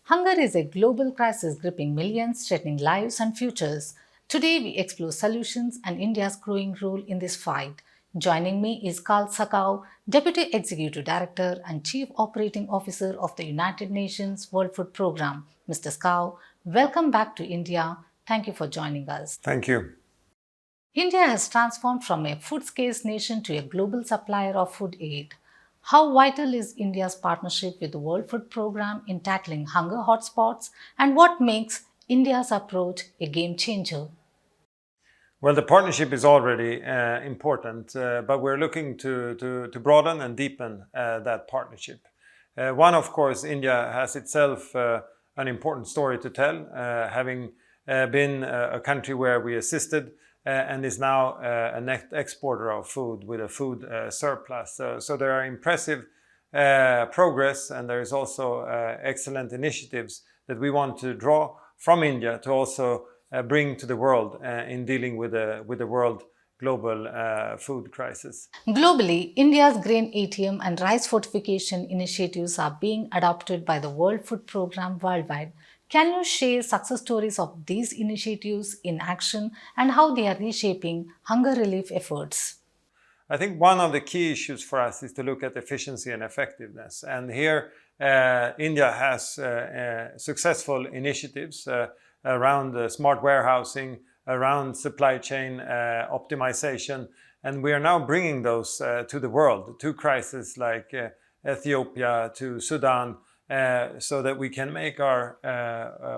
Hunger is a global crisis gripping millions, threatening lives and futures. Today, we explore solutions and India's growing role in this fight. Joining me is Skau, Deputy Executive Director and Chief Operating Officer of the United Nations World Food Programme. Mr. Skau, welcome back to India. Thank you for joining us. Thank you. India has transformed from a food-scarce nation to a global supplier of food aid. How vital is India's partnership with the World Food Programme in tackling hunger hotspots, and what makes India's approach a game changer? Well, the partnership is already important, but we're looking to broaden and deepen that partnership. One, of course, India has itself an important story to tell, having been a country where we assisted and is now a net exporter of food with a food surplus. So there are impressive progress, and there is also excellent initiatives that we want to draw from India to also bring to the world in dealing with the world global food crisis. Globally, India's grain ATM and rice fortification initiatives are being adopted by the World Food Programme worldwide. Can you share success stories of these initiatives in action and how they are reshaping hunger relief efforts? I think one of the key issues for us is to look at efficiency and effectiveness. And here, India has successful initiatives around smart warehousing, around supply chain optimization. And we are now bringing those to the world, to crises like Ethiopia, to Sudan, so that we can make our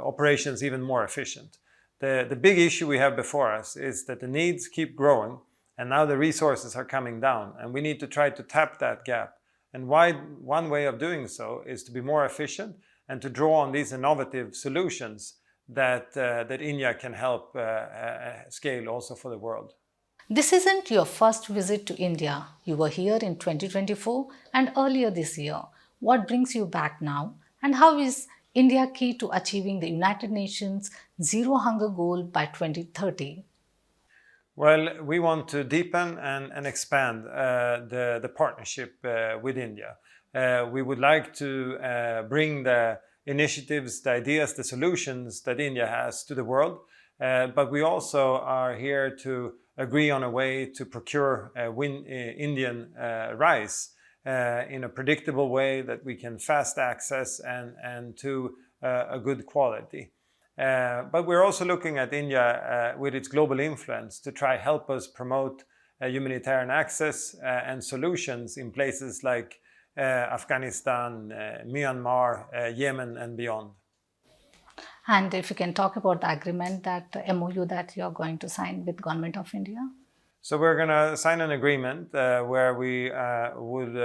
operations even more efficient. The big issue we have before us is that the needs keep growing, and now the resources are coming down, and we need to try to tap that gap. And one way of doing so is to be more efficient and to draw on these innovative solutions that India can help scale also for the world. This isn't your first visit to India. You were here in 2024 and earlier this year. What brings you back now? And how is India key to achieving the United Nations Zero Hunger goal by 2030? Well, we want to deepen and expand the partnership with India. We would like to bring the initiatives, the ideas, the solutions that India has to the world. But we also are here to agree on a way to procure Indian rice in a predictable way that we can fast access and to a good quality. But we're also looking at India with its global influence to try help us promote humanitarian access and solutions in places like Afghanistan, Myanmar, Yemen and beyond. And if you can talk about the agreement, that MOU that you're going to sign with Government of India? So we're going to sign an agreement where we would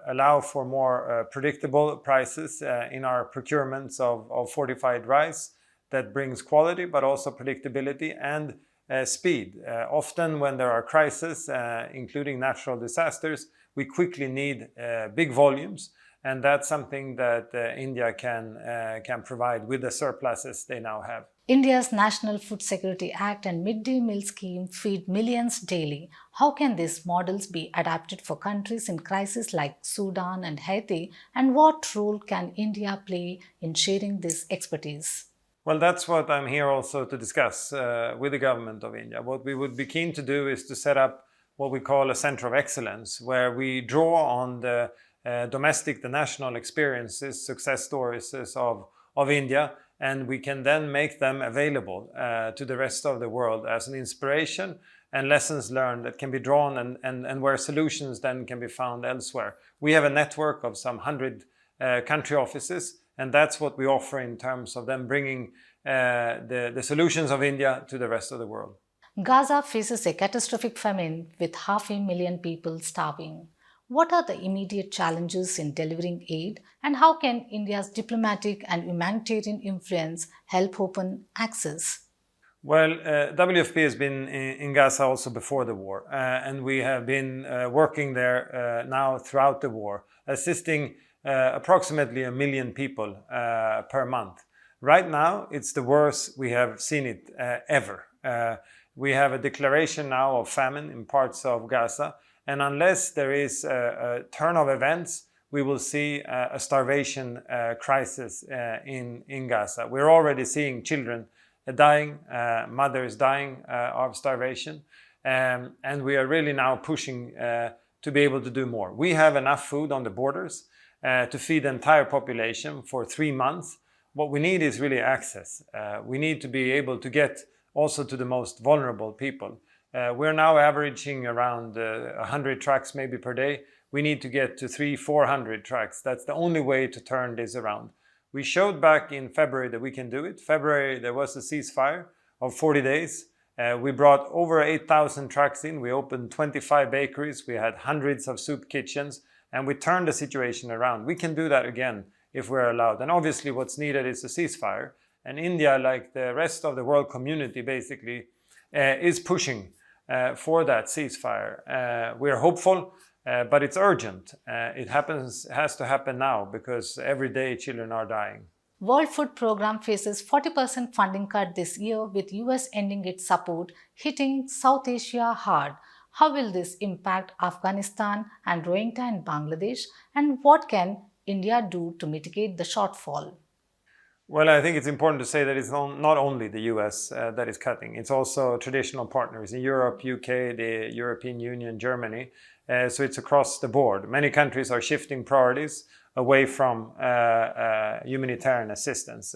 allow for more predictable prices in our procurements of fortified rice that brings quality, but also predictability and speed. Often when there are crises, including natural disasters, we quickly need big volumes. And that's something that India can provide with the surpluses they now have. India's National Food Security Act and midday meal scheme feed millions daily. How can these models be adapted for countries in crisis like Sudan and Haiti? And what role can India play in sharing this expertise? Well, that's what I'm here also to discuss with the government of India. What we would be keen to do is to set up what we call a center of excellence, where we draw on the domestic, the national experiences, success stories of India, and we can then make them available to the rest of the world as an inspiration and lessons learned that can be drawn and where solutions then can be found elsewhere. We have a network of some 100 country offices, and that's what we offer in terms of them bringing the solutions of India to the rest of the world. Gaza faces a catastrophic famine with 500,000 people starving. What are the immediate challenges in delivering aid, and how can India's diplomatic and humanitarian influence help open access? Well, WFP has been in Gaza also before the war, and we have been working there now throughout the war, assisting approximately 1 million people per month. Right now, it's the worst we have seen it ever. We have a declaration now of famine in parts of Gaza, and unless there is a turn of events, we will see a starvation crisis in Gaza. We're already seeing children dying, mothers dying of starvation, and we are really now pushing to be able to do more. We have enough food on the borders to feed the entire population for 3 months. What we need is really access. We need to be able to get also to the most vulnerable people. We're now averaging around 100 trucks maybe per day. We need to get to 300-400 trucks. That's the only way to turn this around. We showed back in February that we can do it. February, there was a ceasefire of 40 days. We brought over 8,000 trucks in. We opened 25 bakeries. We had hundreds of soup kitchens, and we turned the situation around. We can do that again if we're allowed. And obviously what's needed is a ceasefire. And India, like the rest of the world community, basically is pushing for that ceasefire. We're hopeful, but it's urgent. It has to happen now, because every day children are dying. World Food Programme faces 40% funding cut this year, with US ending its support, hitting South Asia hard. How will this impact Afghanistan and Rohingya in Bangladesh, and what can India do to mitigate the shortfall? Well, I think it's important to say that it's not only the US that is cutting. It's also traditional partners in Europe, UK, the European Union, Germany. So it's across the board. Many countries are shifting priorities away from humanitarian assistance.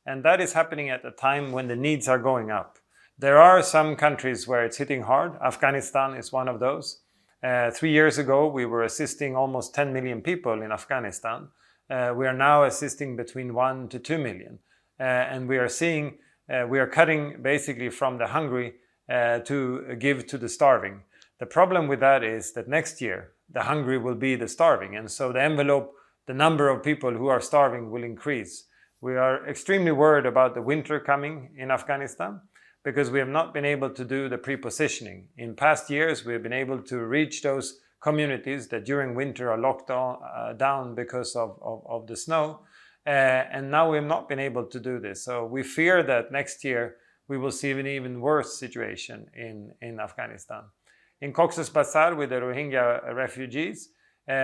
And that is happening at a time when the needs are going up. There are some countries where it's hitting hard. Afghanistan is one of those. 3 years ago, we were assisting almost 10 million people in Afghanistan. We are now assisting between 1 to 2 million. And we are cutting basically from the hungry to give to the starving. The problem with that is that next year, the hungry will be the starving. And so the envelope, the number of people who are starving will increase. We are extremely worried about the winter coming in Afghanistan, because we have not been able to do the pre-positioning. In past years, we have been able to reach those communities that during winter are locked down because of the snow. And now we have not been able to do this. So we fear that next year we will see an even worse situation in Afghanistan. In Cox's Bazar, with the Rohingya refugees,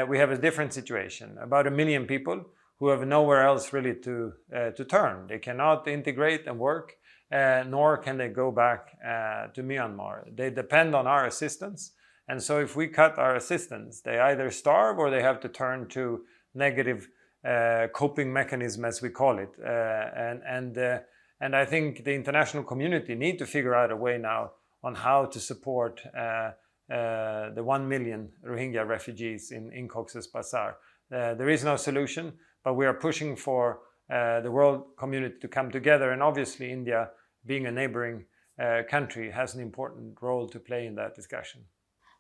we have a different situation. About 1 million people who have nowhere else really to turn. They cannot integrate and work, nor can they go back to Myanmar. They depend on our assistance. And so if we cut our assistance, they either starve or they have to turn to negative coping mechanism, as we call it. And I think the international community need to figure out a way now on how to support the 1 million Rohingya refugees in Cox's Bazar. There is no solution, but we are pushing for the world community to come together. And obviously India, being a neighboring country, has an important role to play in that discussion.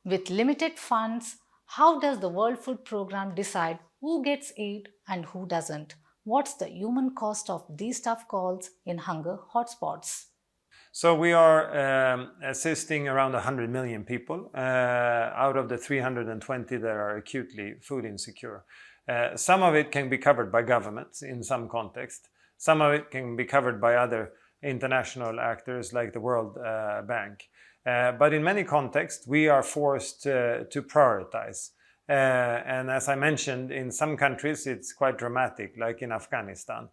With limited funds, how does the World Food Programme decide who gets aid and who doesn't? What's the human cost of these tough calls in hunger hotspots? So we are assisting around 100 million people out of the 320 that are acutely food insecure. Some of it can be covered by governments in some context. Some of it can be covered by other international actors like the World Bank. But in many contexts, we are forced to prioritize. And as I mentioned, in some countries, it's quite dramatic, like in Afghanistan.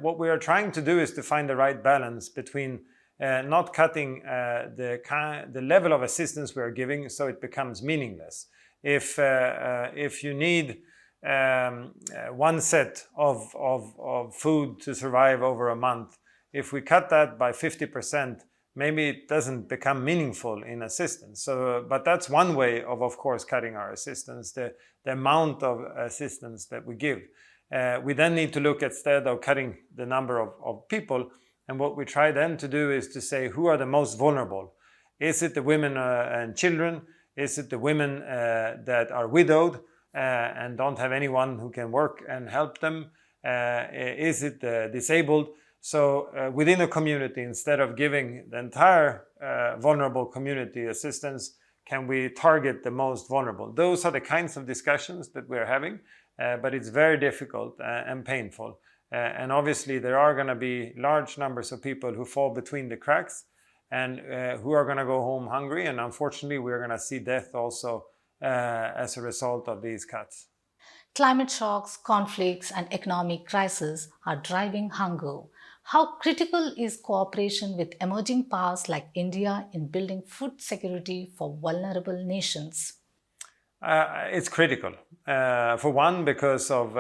What we are trying to do is to find the right balance between not cutting the level of assistance we are giving so it becomes meaningless. If you need one set of food to survive over a month, if we cut that by 50%, maybe it doesn't become meaningful in assistance. So, but that's one way of course, cutting our assistance, the amount of assistance that we give. We then need to look, instead of cutting the number of people, and what we try then to do is to say, who are the most vulnerable? Is it the women and children? Is it the women that are widowed and don't have anyone who can work and help them? Is it the disabled? So within a community, instead of giving the entire vulnerable community assistance, can we target the most vulnerable? Those are the kinds of discussions that we're having, but it's very difficult and painful. And obviously there are going to be large numbers of people who fall between the cracks and who are going to go home hungry. And unfortunately, we're going to see death also as a result of these cuts. Climate shocks, conflicts, and economic crises are driving hunger. How critical is cooperation with emerging powers like India in building food security for vulnerable nations? It's critical. For one, because of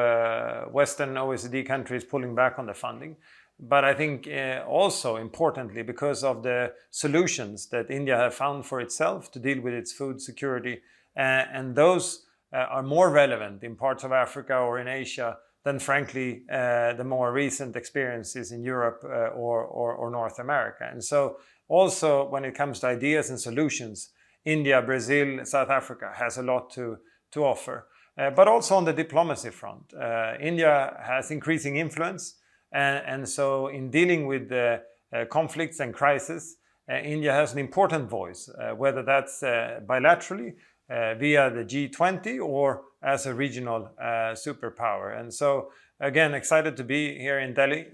Western OECD countries pulling back on the funding. But I think also importantly because of the solutions that India have found for itself to deal with its food security. And those are more relevant in parts of Africa or in Asia than frankly the more recent experiences in Europe or North America. And so also when it comes to ideas and solutions, India, Brazil, South Africa has a lot to offer. But also on the diplomacy front, India has increasing influence. And so in dealing with conflicts and crises, India has an important voice, whether that's bilaterally via the G20 or as a regional superpower. And so again, excited to be here in Delhi.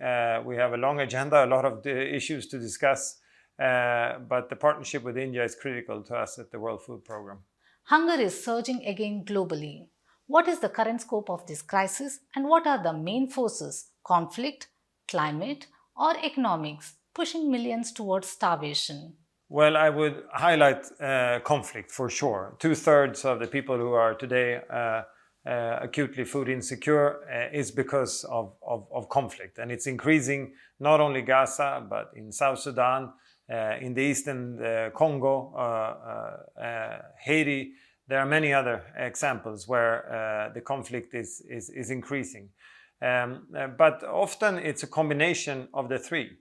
We have a long agenda, a lot of issues to discuss. But the partnership with India is critical to us at the World Food Programme. Hunger is surging again globally. What is the current scope of this crisis and what are the main forces, conflict, climate, or economics, pushing millions towards starvation? Well, I would highlight conflict for sure. 2/3 of the people who are today acutely food insecure is because of conflict. And it's increasing not only Gaza, but in South Sudan, in the eastern Congo, Haiti. There are many other examples where the conflict is increasing. But often it's a combination of the three.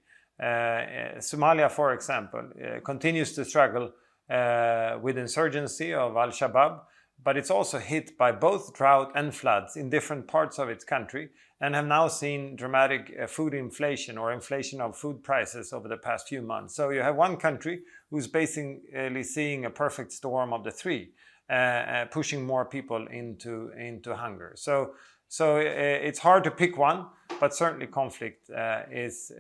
Somalia, for example, continues to struggle with insurgency of Al-Shabaab, but it's also hit by both drought and floods in different parts of its country and have now seen dramatic food inflation or inflation of food prices over the past few months. So you have one country who's basically seeing a perfect storm of the three, pushing more people into hunger. So it's hard to pick one, but certainly conflict is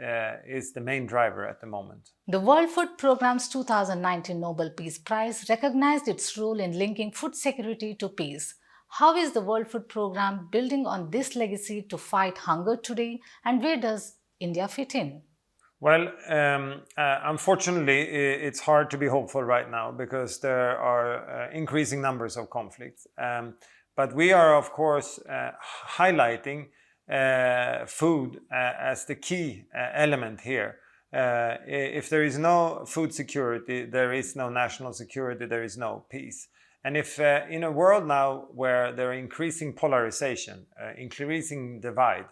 the main driver at the moment. The World Food Programme's 2019 Nobel Peace Prize recognized its role in linking food security to peace. How is the World Food Programme building on this legacy to fight hunger today, and where does India fit in? Well, unfortunately, it's hard to be hopeful right now because there are increasing numbers of conflicts. But we are, of course, highlighting food as the key element here. If there is no food security, there is no national security, there is no peace. And if in a world now where there are increasing polarization, increasing divide,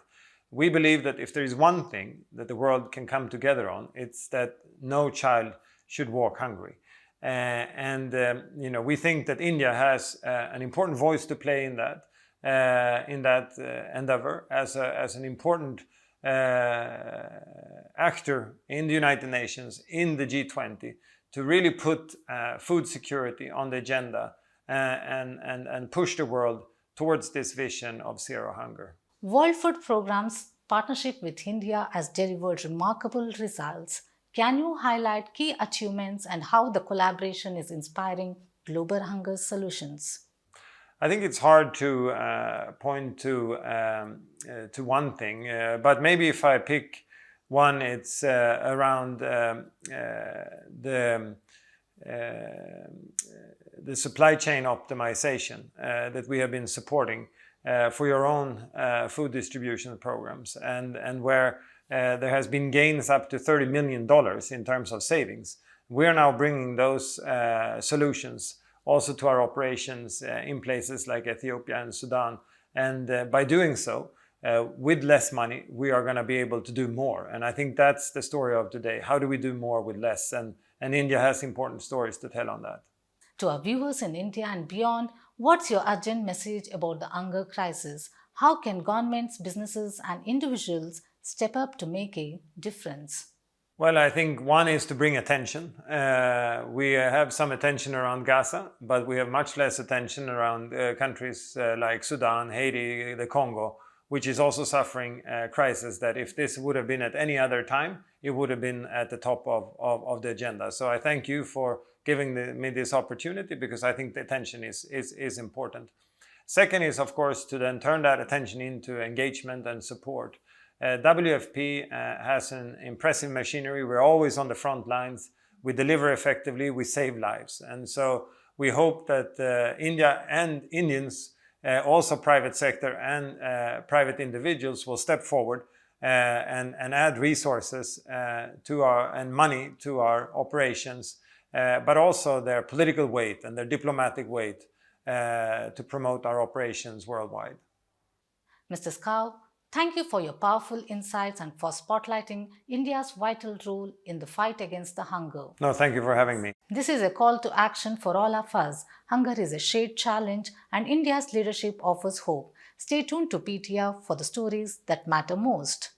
we believe that if there is one thing that the world can come together on, it's that no child should walk hungry. We think that India has an important voice to play in that endeavor as an important actor in the United Nations, in the G20, to really put food security on the agenda and push the world towards this vision of zero hunger. World Food Programme's partnership with India has delivered remarkable results. Can you highlight key achievements and how the collaboration is inspiring global hunger solutions? I think it's hard to point to one thing, but maybe if I pick one, it's around the supply chain optimization that we have been supporting for your own food distribution programs, and where there has been gains up to $30 million in terms of savings. We are now bringing those solutions also to our operations in places like Ethiopia and Sudan. And by doing so, with less money, we are going to be able to do more. And I think that's the story of today. How do we do more with less? And India has important stories to tell on that. To our viewers in India and beyond, what's your urgent message about the hunger crisis? How can governments, businesses, and individuals step up to make a difference? Well, I think one is to bring attention. We have some attention around Gaza, but we have much less attention around countries like Sudan, Haiti, the Congo, which is also suffering a crisis that if this would have been at any other time, it would have been at the top of the agenda. So I thank you for giving me this opportunity because I think the attention is important. Second is, of course, to then turn that attention into engagement and support. WFP has an impressive machinery. We're always on the front lines. We deliver effectively, we save lives. And so we hope that India and Indians, also private sector and private individuals, will step forward and add resources and money to our operations, but also their political weight and their diplomatic weight to promote our operations worldwide. Mr. Skau, thank you for your powerful insights and for spotlighting India's vital role in the fight against the hunger. No, thank you for having me. This is a call to action for all of us. Hunger is a shared challenge and India's leadership offers hope. Stay tuned to PTI for the stories that matter most.